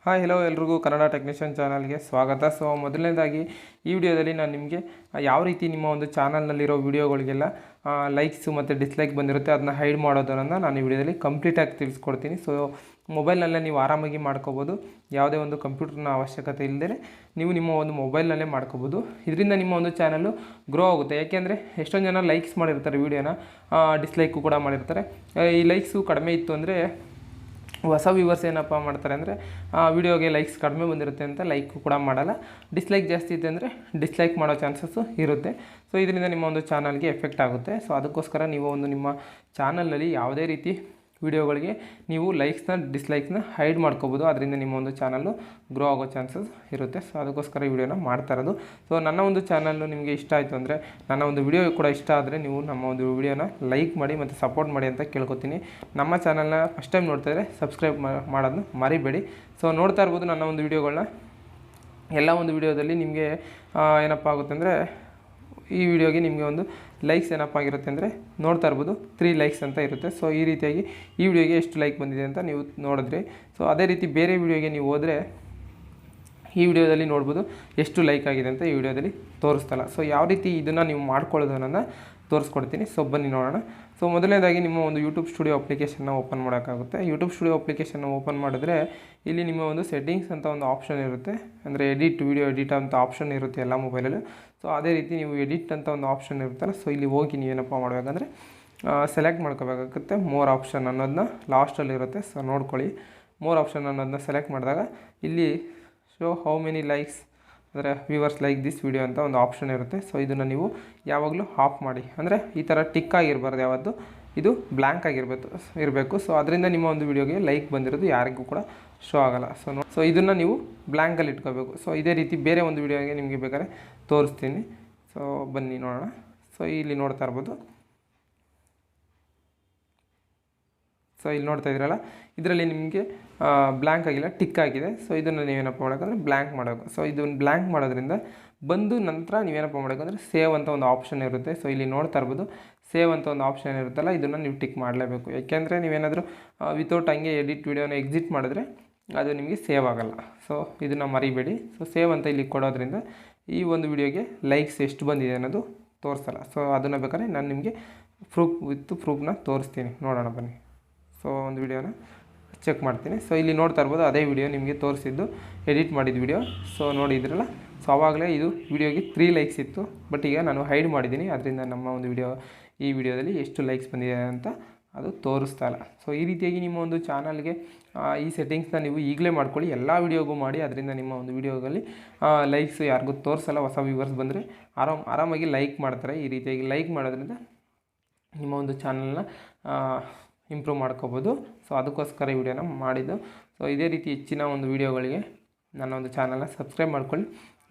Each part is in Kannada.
ಹಾಯ್ ಹೆಲೋ ಎಲ್ರಿಗೂ ಕನ್ನಡ ಟೆಕ್ನಿಷಿಯನ್ ಚಾನಲ್ಗೆ ಸ್ವಾಗತ. ಸೊ ಮೊದಲನೇದಾಗಿ ಈ ವಿಡಿಯೋದಲ್ಲಿ ನಾನು ನಿಮಗೆ ಯಾವ ರೀತಿ ನಿಮ್ಮ ಒಂದು ಚಾನಲ್ನಲ್ಲಿರೋ ವೀಡಿಯೋಗಳಿಗೆಲ್ಲ ಲೈಕ್ಸು ಮತ್ತು ಡಿಸ್ಲೈಕ್ ಬಂದಿರುತ್ತೆ ಅದನ್ನ ಹೈಡ್ ಮಾಡೋದನ್ನು ನಾನು ಈ ವಿಡಿಯೋದಲ್ಲಿ ಕಂಪ್ಲೀಟಾಗಿ ತಿಳಿಸ್ಕೊಡ್ತೀನಿ. ಸೊ ಮೊಬೈಲ್ನಲ್ಲೇ ನೀವು ಆರಾಮಾಗಿ ಮಾಡ್ಕೋಬೋದು, ಯಾವುದೇ ಒಂದು ಕಂಪ್ಯೂಟರ್ನ ಅವಶ್ಯಕತೆ ಇಲ್ಲದೇ ನೀವು ನಿಮ್ಮ ಒಂದು ಮೊಬೈಲ್ನಲ್ಲೇ ಮಾಡ್ಕೋಬೋದು. ಇದರಿಂದ ನಿಮ್ಮ ಒಂದು ಚಾನಲ್ಲು ಗ್ರೋ ಆಗುತ್ತೆ. ಯಾಕೆಂದರೆ ಎಷ್ಟೊಂದು ಜನ ಲೈಕ್ಸ್ ಮಾಡಿರ್ತಾರೆ ವೀಡಿಯೋನ, ಡಿಸ್ಲೈಕು ಕೂಡ ಮಾಡಿರ್ತಾರೆ. ಈ ಲೈಕ್ಸು ಕಡಿಮೆ ಇತ್ತು ಅಂದರೆ ಹೊಸ ವ್ಯೂವರ್ಸ್ ಏನಪ್ಪ ಮಾಡ್ತಾರೆ ಅಂದರೆ ವಿಡಿಯೋಗೆ ಲೈಕ್ಸ್ ಕಡಿಮೆ ಬಂದಿರುತ್ತೆ ಅಂತ ಲೈಕ್ ಕೂಡ ಮಾಡಲ್ಲ. ಡಿಸ್ಲೈಕ್ ಜಾಸ್ತಿ ಇದೆ ಅಂದರೆ ಡಿಸ್ಲೈಕ್ ಮಾಡೋ ಚಾನ್ಸಸ್ಸು ಇರುತ್ತೆ. ಸೊ ಇದರಿಂದ ನಿಮ್ಮ ಒಂದು ಚಾನಲ್ಗೆ ಎಫೆಕ್ಟ್ ಆಗುತ್ತೆ. ಸೊ ಅದಕ್ಕೋಸ್ಕರ ನೀವು ಒಂದು ನಿಮ್ಮ ಚಾನಲ್ನಲ್ಲಿ ಯಾವುದೇ ರೀತಿ ವಿಡಿಯೋಗಳಿಗೆ ನೀವು ಲೈಕ್ಸ್ನ ಡಿಸ್ಲೈಕ್ಸ್ನ ಹೈಡ್ ಮಾಡ್ಕೋಬೋದು. ಅದರಿಂದ ನಿಮ್ಮ ಒಂದು ಚಾನಲ್ಲು ಗ್ರೋ ಆಗೋ ಚಾನ್ಸಸ್ ಇರುತ್ತೆ. ಸೊ ಅದಕ್ಕೋಸ್ಕರ ಈ ವಿಡಿಯೋನ ಮಾಡ್ತಾ ಇರೋದು. ಸೊ ನನ್ನ ಒಂದು ಚಾನಲ್ಲು ನಿಮಗೆ ಇಷ್ಟ ಆಯಿತು ಅಂದರೆ, ನನ್ನ ಒಂದು ವಿಡಿಯೋ ಕೂಡ ಇಷ್ಟ ಆದರೆ ನೀವು ನಮ್ಮ ಒಂದು ವಿಡಿಯೋನ ಲೈಕ್ ಮಾಡಿ ಮತ್ತು ಸಪೋರ್ಟ್ ಮಾಡಿ ಅಂತ ಕೇಳ್ಕೊತೀನಿ. ನಮ್ಮ ಚಾನಲ್ನ ಫಸ್ಟ್ ಟೈಮ್ ನೋಡ್ತಾ ಇದ್ದರೆ ಸಬ್ಸ್ಕ್ರೈಬ್ ಮಾಡೋದನ್ನ ಮರಿಬೇಡಿ. ಸೊ ನೋಡ್ತಾ ಇರ್ಬೋದು ನನ್ನ ಒಂದು ವಿಡಿಯೋಗಳನ್ನ. ಎಲ್ಲ ಒಂದು ವಿಡಿಯೋದಲ್ಲಿ ನಿಮಗೆ ಏನಪ್ಪ ಆಗುತ್ತೆ ಅಂದರೆ, ಈ ವಿಡಿಯೋಗೆ ನಿಮಗೆ ಒಂದು ಲೈಕ್ಸ್ ಏನಪ್ಪ ಆಗಿರುತ್ತೆ ಅಂದರೆ ನೋಡ್ತಾ ಇರ್ಬೋದು 3 ಲೈಕ್ಸ್ ಅಂತ ಇರುತ್ತೆ. ಸೊ ಈ ರೀತಿಯಾಗಿ ಈ ವಿಡಿಯೋಗೆ ಎಷ್ಟು ಲೈಕ್ ಬಂದಿದೆ ಅಂತ ನೀವು ನೋಡಿದ್ರಿ. ಸೊ ಅದೇ ರೀತಿ ಬೇರೆ ವಿಡಿಯೋಗೆ ನೀವು ಹೋದರೆ ಈ ವಿಡಿಯೋದಲ್ಲಿ ನೋಡ್ಬೋದು ಎಷ್ಟು ಲೈಕ್ ಆಗಿದೆ ಅಂತ ಈ ವಿಡಿಯೋದಲ್ಲಿ ತೋರಿಸ್ತಲ್ಲ. ಸೊ ಯಾವ ರೀತಿ ಇದನ್ನು ನೀವು ಮಾಡ್ಕೊಳ್ಳೋದು ಅನ್ನೋದನ್ನು ತೋರಿಸ್ಕೊಡ್ತೀನಿ. ಸೊ ಬನ್ನಿ ನೋಡೋಣ. ಸೊ ಮೊದಲನೇದಾಗಿ ನಿಮ್ಮ ಒಂದು ಯೂಟ್ಯೂಬ್ ಸ್ಟುಡಿಯೋ ಅಪ್ಲಿಕೇಶನ್ನ ಓಪನ್ ಮಾಡೋಕ್ಕಾಗುತ್ತೆ. ಯೂಟ್ಯೂಬ್ ಸ್ಟುಡಿಯೋ ಅಪ್ಲಿಕೇಶನ್ನ ಓಪನ್ ಮಾಡಿದ್ರೆ ಇಲ್ಲಿ ನಿಮ್ಮ ಒಂದು ಸೆಟ್ಟಿಂಗ್ಸ್ ಅಂತ ಒಂದು ಆಪ್ಷನ್ ಇರುತ್ತೆ, ಅಂದರೆ ವಿಡಿಯೋ ಎಡಿಟ್ ಅಂತ ಆಪ್ಷನ್ ಇರುತ್ತೆ ಎಲ್ಲ ಮೊಬೈಲಲ್ಲೂ. ಸೊ ಅದೇ ರೀತಿ ನೀವು ಎಡಿಟ್ ಅಂತ ಒಂದು ಆಪ್ಷನ್ ಇರುತ್ತಲ್ಲ, ಸೊ ಇಲ್ಲಿ ಹೋಗಿ ನೀವೇನಪ್ಪ ಮಾಡಬೇಕಂದ್ರೆ ಸೆಲೆಕ್ಟ್ ಮಾಡ್ಕೋಬೇಕಾಗುತ್ತೆ. ಮೋರ್ ಆಪ್ಷನ್ ಅನ್ನೋದನ್ನ ಲಾಸ್ಟಲ್ಲಿ ಇರುತ್ತೆ. ಸೊ ನೋಡ್ಕೊಳ್ಳಿ, ಮೋರ್ ಆಪ್ಷನ್ ಅನ್ನೋದನ್ನ ಸೆಲೆಕ್ಟ್ ಮಾಡಿದಾಗ ಇಲ್ಲಿ ಶೋ ಹೌ ಮೆನಿ ಲೈಕ್ಸ್ ಅಂದರೆ ವ್ಯೂವರ್ಸ್ ಲೈಕ್ ದಿಸ್ ವಿಡಿಯೋ ಅಂತ ಒಂದು ಆಪ್ಷನ್ ಇರುತ್ತೆ. ಸೊ ಇದನ್ನು ನೀವು ಯಾವಾಗಲೂ ಆಫ್ ಮಾಡಿ, ಅಂದರೆ ಈ ಥರ ಟಿಕ್ ಆಗಿರಬಾರ್ದು, ಯಾವತ್ತು ಇದು ಬ್ಲ್ಯಾಂಕ್ ಇರಬೇಕು. ಸೊ ಅದರಿಂದ ನಿಮ್ಮ ಒಂದು ವಿಡಿಯೋಗೆ ಲೈಕ್ ಬಂದಿರೋದು ಯಾರಿಗೂ ಕೂಡ ಶೋ ಆಗೋಲ್ಲ. ಸೊ ಇದನ್ನು ನೀವು ಬ್ಲ್ಯಾಂಕಲ್ಲಿ ಇಟ್ಕೋಬೇಕು. ಸೊ ಇದೇ ರೀತಿ ಬೇರೆ ಒಂದು ವಿಡಿಯೋಗೆ ನಿಮಗೆ ಬೇಕಾದ್ರೆ ತೋರಿಸ್ತೀನಿ. ಸೊ ಬನ್ನಿ ನೋಡೋಣ. ಸೊ ಇಲ್ಲಿ ನೋಡ್ತಾ ಇರ್ಬೋದು. ಸೊ ಇಲ್ಲಿ ನೋಡ್ತಾ ಇದ್ದೀರಲ್ಲ, ಇದರಲ್ಲಿ ನಿಮಗೆ ಬ್ಲ್ಯಾಂಕ್ ಆಗಿಲ್ಲ, ಟಿಕ್ ಆಗಿದೆ. ಸೊ ಇದನ್ನು ನೀವೇನಪ್ಪ ಮಾಡೋಕ್ಕಂದ್ರೆ ಬ್ಲ್ಯಾಂಕ್ ಮಾಡಬೇಕು. ಸೊ ಇದನ್ನು ಬ್ಲ್ಯಾಂಕ್ ಮಾಡೋದ್ರಿಂದ ಬಂದು ನಂತರ ನೀವೇನಪ್ಪ ಮಾಡೋಕ್ಕಂದ್ರೆ ಸೇವ್ ಅಂತ ಒಂದು ಆಪ್ಷನ್ ಇರುತ್ತೆ. ಸೊ ಇಲ್ಲಿ ನೋಡ್ತಾ ಇರ್ಬೋದು, ಸೇವ್ ಅಂತ ಒಂದು ಆಪ್ಷನ್ ಇರುತ್ತಲ್ಲ, ಇದನ್ನು ನೀವು ಟಿಕ್ ಮಾಡಲೇಬೇಕು. ಯಾಕೆಂದರೆ ನೀವೇನಾದರೂ ವಿತೌಟ್ ಹಂಗೆ ಎಡಿಟ್ ವಿಡಿಯೋನ ಎಕ್ಸಿಟ್ ಮಾಡಿದ್ರೆ ಅದು ನಿಮಗೆ ಸೇವ್ ಆಗೋಲ್ಲ. ಸೊ ಇದನ್ನು ಮರಿಬೇಡಿ. ಸೊ ಸೇವ್ ಅಂತ ಇಲ್ಲಿ ಕೊಡೋದ್ರಿಂದ ಈ ಒಂದು ವಿಡಿಯೋಗೆ ಲೈಕ್ಸ್ ಎಷ್ಟು ಬಂದಿದೆ ಅನ್ನೋದು ತೋರಿಸಲ್ಲ. ಸೊ ಅದನ್ನು ಬೇಕಾದ್ರೆ ನಾನು ನಿಮಗೆ ಪ್ರೂಫ್ನ ತೋರಿಸ್ತೀನಿ. ನೋಡೋಣ ಬನ್ನಿ. ಸೊ ಒಂದು ವಿಡಿಯೋನ ಚೆಕ್ ಮಾಡ್ತೀನಿ. ಸೊ ಇಲ್ಲಿ ನೋಡ್ತಾ ಇರ್ಬೋದು, ಅದೇ ವಿಡಿಯೋ ನಿಮಗೆ ತೋರಿಸಿದ್ದು ಎಡಿಟ್ ಮಾಡಿದ ವಿಡಿಯೋ. ಸೊ ನೋಡಿದ್ರಲ್ಲ, ಸೊ ಆವಾಗಲೇ ಇದು ವಿಡಿಯೋಗೆ 3 ಲೈಕ್ಸ್ ಇತ್ತು. ಬಟ್ ಈಗ ನಾನು ಹೈಡ್ ಮಾಡಿದ್ದೀನಿ, ಅದರಿಂದ ನಮ್ಮ ಒಂದು ಈ ವಿಡಿಯೋದಲ್ಲಿ ಎಷ್ಟು ಲೈಕ್ಸ್ ಬಂದಿದೆ ಅಂತ ಅದು ತೋರಿಸ್ತಾ ಇಲ್ಲ. ಸೊ ಈ ರೀತಿಯಾಗಿ ನಿಮ್ಮ ಒಂದು ಚಾನಲ್ಗೆ ಈ ಸೆಟ್ಟಿಂಗ್ಸ್ನ ನೀವು ಈಗಲೇ ಮಾಡ್ಕೊಳ್ಳಿ, ಎಲ್ಲ ವಿಡಿಯೋಗೂ ಮಾಡಿ. ಅದರಿಂದ ನಿಮ್ಮ ಒಂದು ವಿಡಿಯೋದಲ್ಲಿ ಲೈಕ್ಸ್ ಯಾರಿಗೂ ತೋರಿಸಲ್ಲ. ಹೊಸ ವ್ಯೂವರ್ಸ್ ಬಂದರೆ ಆರಾಮಾಗಿ ಲೈಕ್ ಮಾಡ್ತಾರೆ. ಈ ರೀತಿಯಾಗಿ ಲೈಕ್ ಮಾಡೋದ್ರಿಂದ ನಿಮ್ಮ ಒಂದು ಚಾನಲ್ನ ಇಂಪ್ರೂವ್ ಮಾಡ್ಕೋಬೋದು. ಸೊ ಅದಕ್ಕೋಸ್ಕರ ಈ ವಿಡಿಯೋನ ಮಾಡಿದ್ದು. ಸೊ ಇದೇ ರೀತಿ ಹೆಚ್ಚಿನ ಒಂದು ವಿಡಿಯೋಗಳಿಗೆ ನನ್ನ ಒಂದು ಚಾನಲ್ನ ಸಬ್ಸ್ಕ್ರೈಬ್ ಮಾಡ್ಕೊಳ್ಳಿ.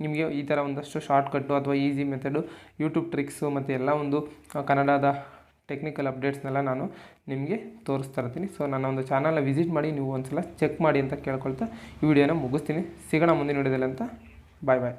ನಿಮಗೆ ಈ ಥರ ಒಂದಷ್ಟು ಶಾರ್ಟ್ಕಟ್ಟು ಅಥವಾ ಈಸಿ ಮೆಥಡು, ಯೂಟ್ಯೂಬ್ ಟ್ರಿಕ್ಸು ಮತ್ತು ಎಲ್ಲ ಒಂದು ಕನ್ನಡದ ಟೆಕ್ನಿಕಲ್ ಅಪ್ಡೇಟ್ಸ್ನೆಲ್ಲ ನಾನು ನಿಮಗೆ ತೋರಿಸ್ತಾ ಇರ್ತೀನಿ. ಸೊ ನನ್ನ ಒಂದು ಚಾನಲ್ನ ವಿಸಿಟ್ ಮಾಡಿ, ನೀವು ಒಂದು ಸಲ ಚೆಕ್ ಮಾಡಿ ಅಂತ ಕೇಳ್ಕೊಳ್ತಾ ಈ ವಿಡಿಯೋನ ಮುಗಿಸ್ತೀನಿ. ಸಿಗೋಣ ಮುಂದಿನ ವಿಡಿಯೋದಲ್ಲಿ ಅಂತ. ಬಾಯ್ ಬಾಯ್.